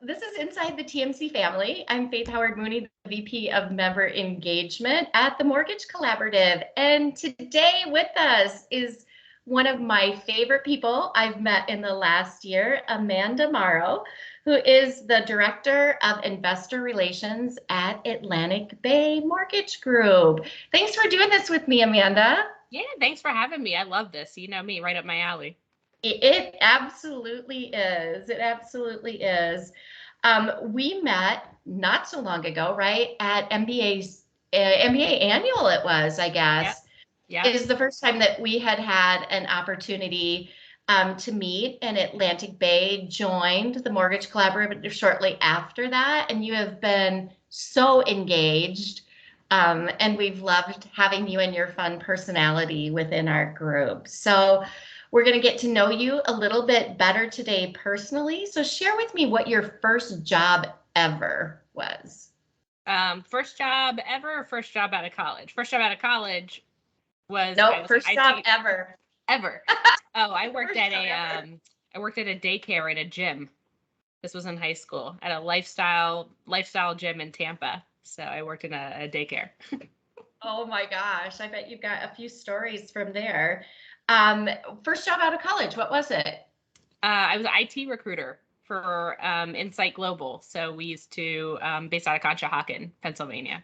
this is Inside the TMC Family. I'm Faith Howard Mooney, the VP of Member Engagement at the Mortgage Collaborative. And today with us is one of my favorite people I've met in the last year, Amanda Morrow, who is the Director of Investor Relations at Atlantic Bay Mortgage Group. Thanks for doing this with me, Amanda. Yeah, thanks for having me. I love this. You know me, right up my alley. It absolutely is. It absolutely is. We met not so long ago, right? At MBA annual it was, I Yep. guess. Yep. It is the first time that we had had an opportunity to meet, and Atlantic Bay joined the Mortgage Collaborative shortly after that. And you have been so engaged. And we've loved having you and your fun personality within our group. So we're going to get to know you a little bit better today personally. So share with me what your first job ever was. First job ever, or first job out of college? First job out of college was I Nope, was an first job ever. ever. Oh, I worked First at job a ever. I worked at a daycare and a gym. This was in high school at a lifestyle gym in Tampa. So I worked in a daycare. Oh my gosh, I bet you've got a few stories from there. First job out of college, what was it? I was an IT recruiter for Insight Global. So we used to based out of Conshohocken, Pennsylvania.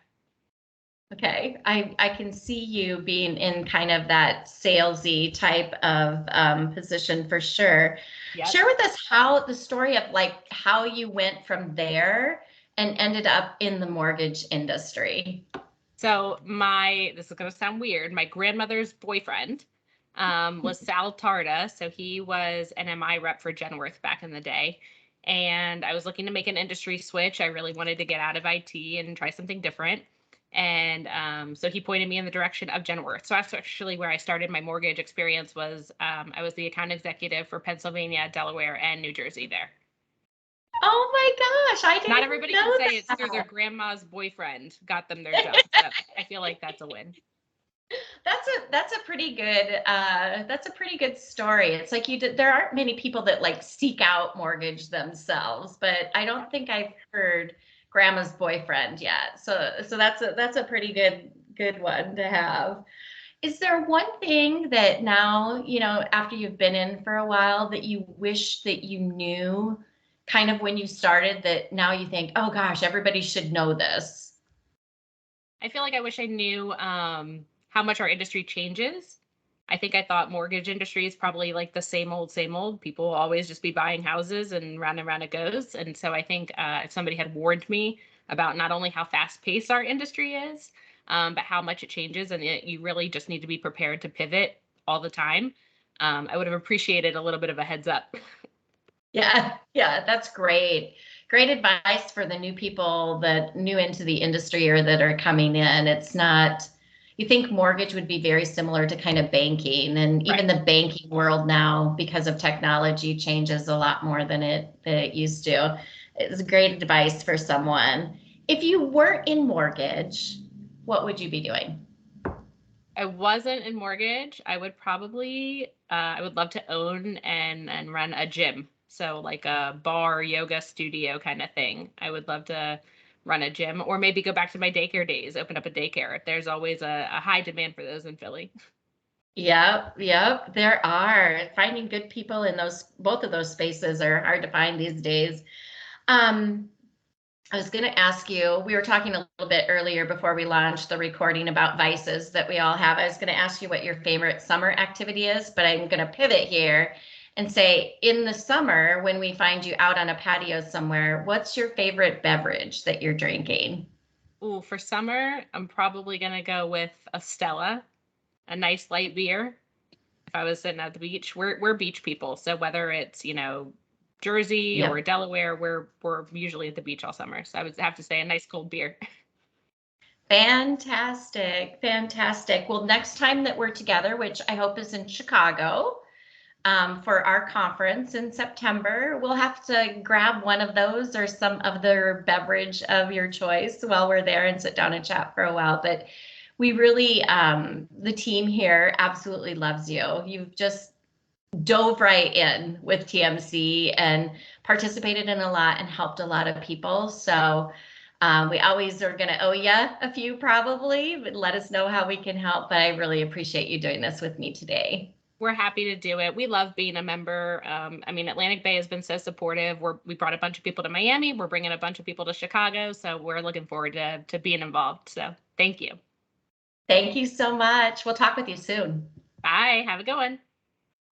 Okay, I can see you being in kind of that salesy type of position for sure. Yep. Share with us how the story of like how you went from there and ended up in the mortgage industry. So this is going to sound weird. My grandmother's boyfriend was Sal Tarda. So he was an MI rep for Genworth back in the day. And I was looking to make an industry switch. I really wanted to get out of IT and try something different. And so he pointed me in the direction of Genworth. So that's actually where I started my mortgage experience was I was the account executive for Pennsylvania, Delaware, and New Jersey there. Oh my gosh, I didn't Not everybody know can say that. it's through their grandma's boyfriend got them their job. So I feel like that's a win. That's a pretty good story. It's like there aren't many people that like seek out mortgage themselves, but I don't think I've heard grandma's boyfriend yet. So that's a pretty good one to have. Is there one thing that now, after you've been in for a while that you wish that you knew kind of when you started that now you think, oh gosh, everybody should know this? I feel like I wish I knew how much our industry changes. I think I thought mortgage industry is probably like the same old, same old. People will always just be buying houses and round it goes. And so I think if somebody had warned me about not only how fast paced our industry is, but how much it changes and you really just need to be prepared to pivot all the time, I would have appreciated a little bit of a heads up. Yeah, that's great. Great advice for the new people that new into the industry or that are coming in. It's not, you think mortgage would be very similar to kind of banking, and even Right. the banking world now, because of technology, changes a lot more than it used to. It's great advice for someone. If you weren't in mortgage, what would you be doing? I wasn't in mortgage. I would probably, I would love to own and run a gym. So like a bar, yoga studio kind of thing. I would love to run a gym or maybe go back to my daycare days, open up a daycare. There's always a high demand for those in Philly. Yep, there are. Finding good people in both of those spaces are hard to find these days. Um, I was going to ask you, we were talking a little bit earlier before we launched the recording about vices that we all have. I was going to ask you what your favorite summer activity is, but I'm going to pivot here and say, in the summer, when we find you out on a patio somewhere, what's your favorite beverage that you're drinking? Ooh, for summer, I'm probably gonna go with a Stella, a nice light beer. If I was sitting at the beach, we're beach people. So whether it's, Jersey or Yep. Delaware, we're usually at the beach all summer. So I would have to say a nice cold beer. Fantastic. Fantastic. Well, next time that we're together, which I hope is in Chicago, for our conference in September, we'll have to grab one of those or some other beverage of your choice while we're there and sit down and chat for a while. But we really, the team here absolutely loves you. You've just dove right in with TMC and participated in a lot and helped a lot of people. So we always are going to owe you a few probably, but let us know how we can help. But I really appreciate you doing this with me today. We're happy to do it. We love being a member. I mean, Atlantic Bay has been so supportive. We brought a bunch of people to Miami. We're bringing a bunch of people to Chicago. So we're looking forward to being involved. So thank you. Thank you so much. We'll talk with you soon. Bye. Have a good one.